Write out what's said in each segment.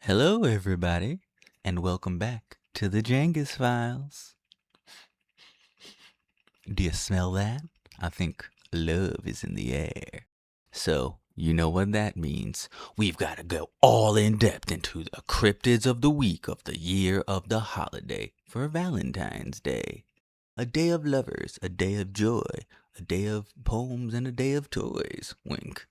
Hello, everybody, and welcome back to the Jangus Files. Do you smell that? I think love is in the air. So, you know what that means. We've got to go all in depth into the cryptids of the week of the year of the holiday for Valentine's Day. A day of lovers, a day of joy, a day of poems, and a day of toys. Wink.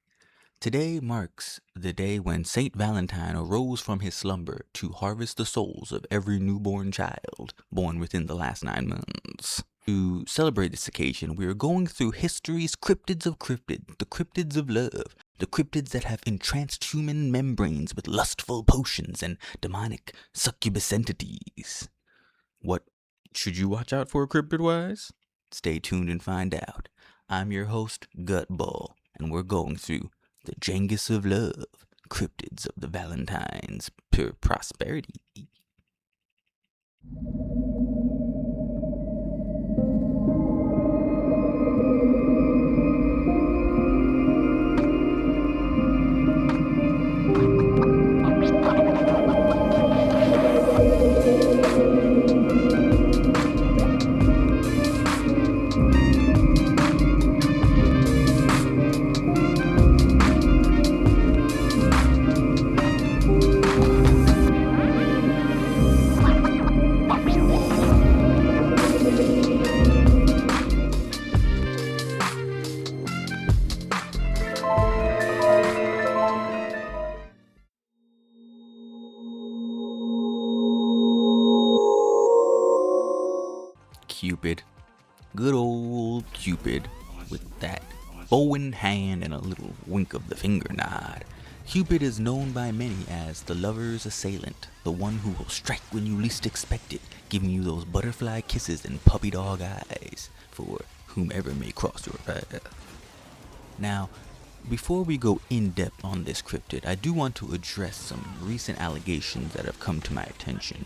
Today marks the day when Saint Valentine arose from his slumber to harvest the souls of every newborn child born within the last 9 months. To celebrate this occasion, we are going through history's cryptids of cryptids, the cryptids of love, the cryptids that have entranced human membranes with lustful potions and demonic succubus entities. What should you watch out for cryptid-wise? Stay tuned and find out. I'm your host, Gutt Bul, and we're going through the Jangus of love, cryptids of the Valentine's pure prosperity. Cupid. Good old Cupid, with that bow in hand and a little wink of the finger nod. Cupid is known by many as the lover's assailant, the one who will strike when you least expect it, giving you those butterfly kisses and puppy dog eyes for whomever may cross your path. Now, before we go in depth on this cryptid, I do want to address some recent allegations that have come to my attention.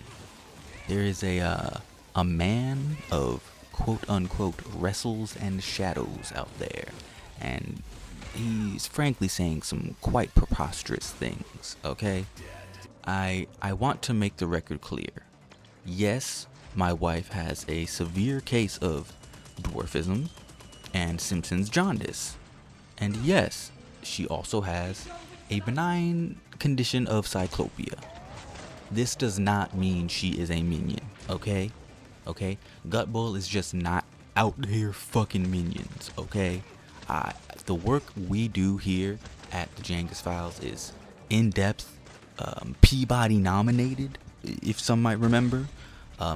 There is a man of quote-unquote wrestles and shadows out there, and he's frankly saying some quite preposterous things, okay? I want to make the record clear. Yes, my wife has a severe case of dwarfism and Simpson's jaundice. And yes, she also has a benign condition of cyclopia. This does not mean she is a minion, okay? Okay? Gutt Bul is just not out here fucking minions, okay? The work we do here at the Jangus Files is in-depth, Peabody nominated, if some might remember,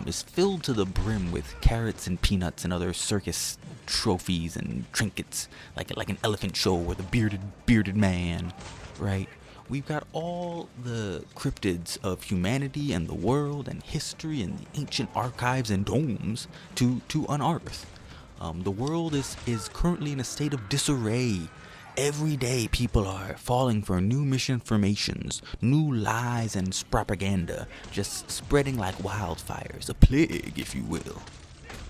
is filled to the brim with carrots and peanuts and other circus trophies and trinkets, like an elephant show with a bearded man, right? We've got all the cryptids of humanity and the world and history and the ancient archives and domes to unearth. The world is currently in a state of disarray. Every day people are falling for new misinformations, new lies and propaganda, just spreading like wildfires, a plague if you will.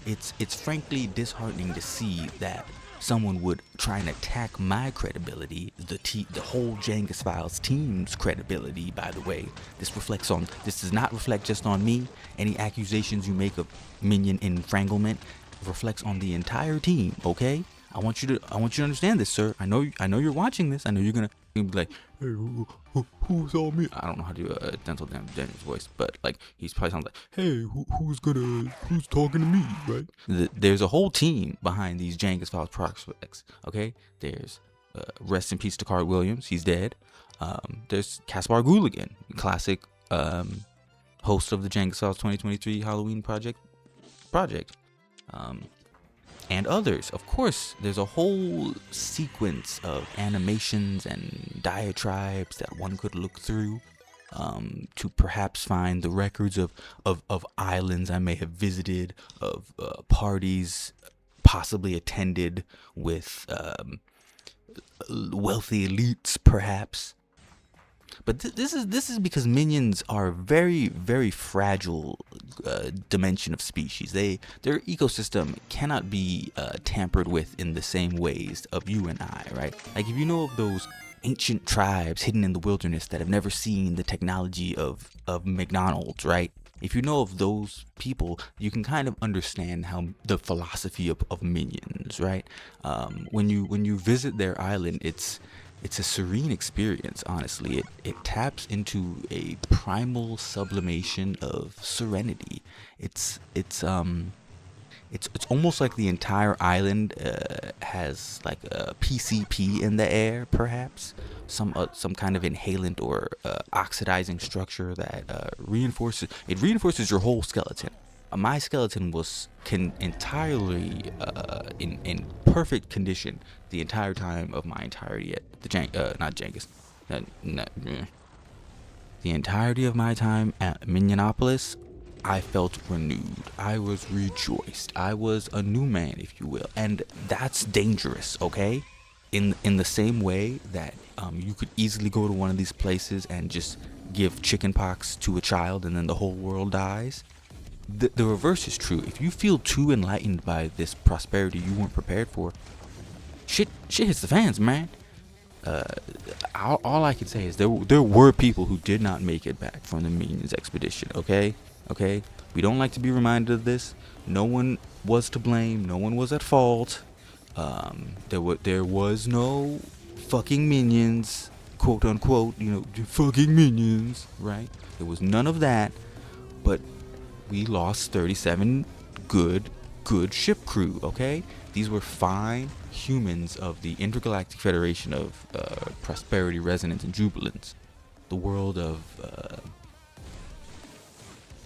It's frankly disheartening to see that someone would try and attack my credibility, the whole Jangus Files team's credibility, by the way. This does not reflect just on me. Any accusations you make of minion enfranglement reflects on the entire team, okay? I want you to understand this, sir. I know you're watching this. I know you're gonna be like, hey, who saw me? I don't know how to do a dental Daniel's voice, but like he's probably sounds like, hey, who's talking to me, right? There's a whole team behind these Jangus Files prospects. Okay, there's rest in peace to Card Williams. He's dead. There's Caspar Gooligan, classic host of the Jangus Files 2023 Halloween project. And others. Of course, there's a whole sequence of animations and diatribes that one could look through to perhaps find the records of islands I may have visited, of parties possibly attended with wealthy elites, perhaps. But this is because minions are very, very fragile dimension of species. Their ecosystem cannot be tampered with in the same ways of you and I, right? Like if you know of those ancient tribes hidden in the wilderness that have never seen the technology of McDonald's, right? If you know of those people, you can kind of understand how the philosophy of minions, right? When you visit their island, it's a serene experience. Honestly, it taps into a primal sublimation of serenity. It's almost like the entire island has like a PCP in the air, perhaps some kind of inhalant or oxidizing structure that reinforces your whole skeleton. My skeleton can entirely in perfect condition the entire time of my entirety at the not Jangus, the entirety of my time at Minionopolis. I felt renewed. I was rejoiced. I was a new man, if you will. And that's dangerous, okay? In the same way that you could easily go to one of these places and just give chickenpox to a child and then the whole world dies. The reverse is true. If you feel too enlightened by this prosperity you weren't prepared for, shit hits the fans, man. All I can say is there were people who did not make it back from the Minions expedition, okay? Okay, we don't like to be reminded of this. No one was to blame. No one was at fault. There was no fucking minions, quote unquote. Fucking minions, right? There was none of that. But we lost 37 good ship crew. Okay, these were fine humans of the Intergalactic Federation of Prosperity, Resonance, and Jubilance, the world of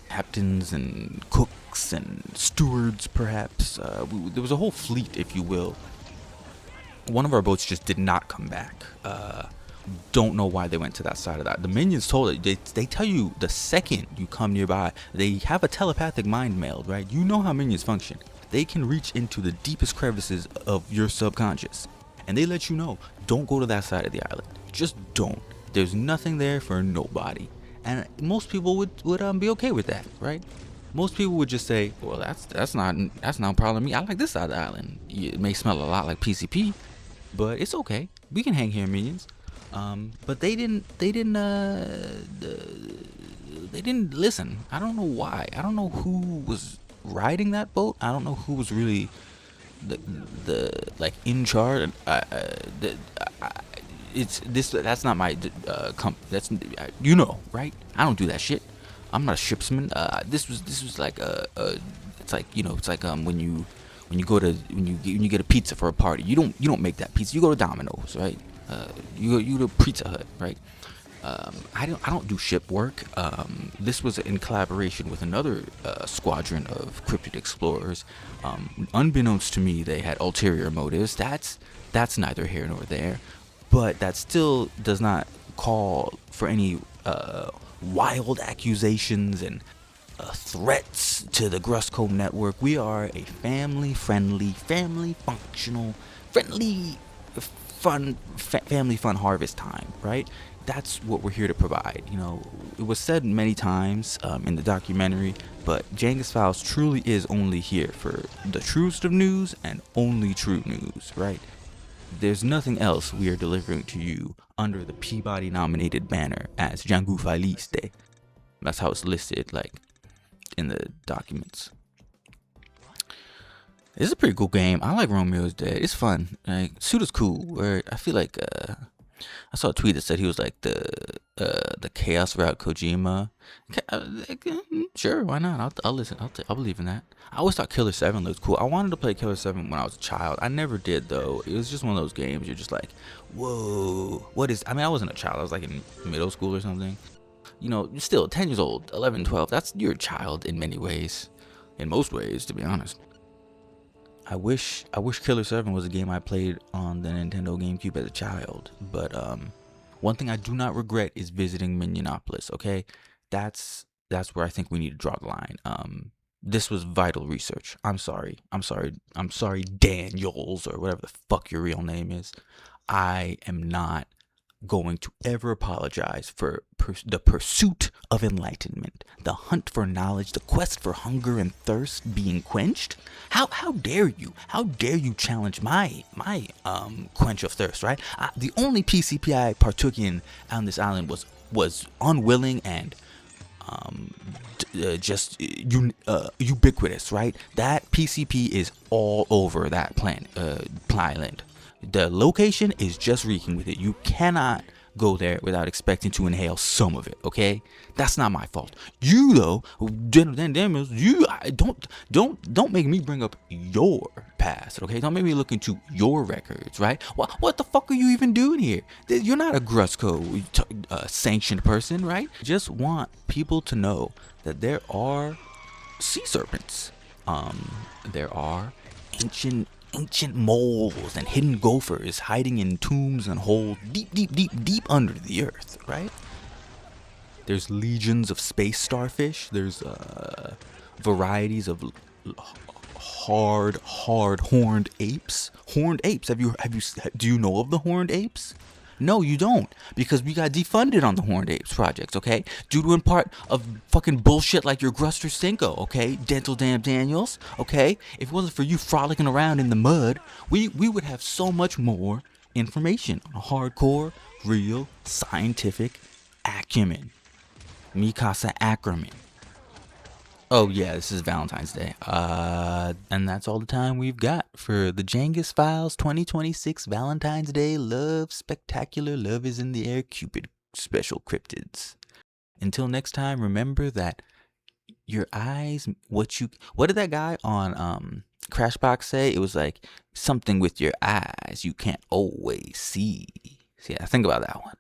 captains and cooks and stewards, perhaps. There was a whole fleet, if you will. One of our boats just did not come back. Don't know why they went to that side of that. The minions told it. They tell you the second you come nearby. They have a telepathic mind meld, right? You know how minions function. They can reach into the deepest crevices of your subconscious, and they let you know, don't go to that side of the island. Just don't. There's nothing there for nobody. And most people would be okay with that, right? Most people would just say, well, that's not a problem to me. I like this side of the island. It may smell a lot like PCP, but it's okay. We can hang here, minions. But they didn't listen. I don't know why. I don't know who was riding that boat. I don't know who was really the like in charge. That's not my that's right? I don't do that shit. I'm not a shipsman. This was like it's like when you get a pizza for a party, you don't make that pizza. You go to Domino's, right? You go to Pizza Hut, right? I don't do ship work. This was in collaboration with another squadron of cryptid explorers. Unbeknownst to me, they had ulterior motives. That's neither here nor there. But that still does not call for any wild accusations and threats to the Grusco network. We are a family-friendly, family-functional, family fun harvest time, right? That's what we're here to provide. It was said many times in the documentary, but Jangus Files truly is only here for the truest of news and only true news, right? There's nothing else we are delivering to you under the Peabody-nominated banner as Jangu Filiste. That's how it's listed, like, in the documents. It's a pretty cool game. I like Romeo's Dead. It's fun. Like, suit is cool. Where I feel like I saw a tweet that said he was like the Chaos Route Kojima. Sure, why not? I'll listen. I'll believe in that. I always thought Killer 7 looked cool. I wanted to play Killer 7 when I was a child. I never did though. It was just one of those games you're just like, whoa, what is? I mean, I wasn't a child. I was like in middle school or something. You're still 10 years old, 11, 12. You're a child in many ways, in most ways, to be honest. I wish Killer 7 was a game I played on the Nintendo GameCube as a child. But one thing I do not regret is visiting Minionopolis. Okay, that's where I think we need to draw the line. This was vital research. I'm sorry, Daniels, or whatever the fuck your real name is. I am not going to ever apologize for the pursuit of enlightenment. the hunt for knowledge, the quest for hunger and thirst being quenched? How dare you? How dare you challenge my quench of thirst, right? The only PCP I partook in on this island was unwilling and just ubiquitous, right? That PCP is all over that island. The location is just reeking with it. You cannot go there without expecting to inhale some of it, okay? That's not my fault. You though, don't make me bring up your past, okay? Don't make me look into your records, right? What the fuck are you even doing here? You're not a Grusco sanctioned person, right? Just want people to know that there are sea serpents. There are ancient moles and hidden gophers hiding in tombs and holes deep under the earth, right? There's legions of space starfish. There's varieties of hard horned apes. Horned apes. Do you know of the horned apes? No, you don't, because we got defunded on the Horned Apes projects, okay? Due to in part of fucking bullshit like your Gruster Cinco, okay? Dental Damn Daniels, okay? If it wasn't for you frolicking around in the mud, we would have so much more information on hardcore, real, scientific acumen. Mikasa Ackerman. Oh yeah, this is Valentine's Day. And that's all the time we've got for the Jangus Files 2026 Valentine's Day Love Spectacular Love is in the Air Cupid Special Cryptids. Until next time, remember that your eyes, what did that guy on Crashbox say? It was like something with your eyes you can't always see. So yeah, think about that one.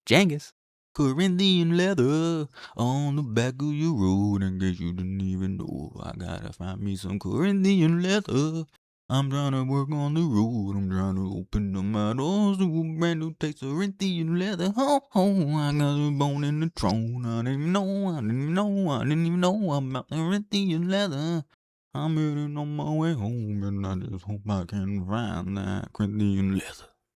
Jangus. Corinthian leather on the back of your road. In case you didn't even know, I gotta find me some Corinthian leather. I'm trying to work on the road. I'm trying to open up my doors to a brand new taste of Corinthian leather. Oh, I got a bone in the throne. I didn't even know about the Corinthian leather. I'm heading on my way home, and I just hope I can find that Corinthian leather.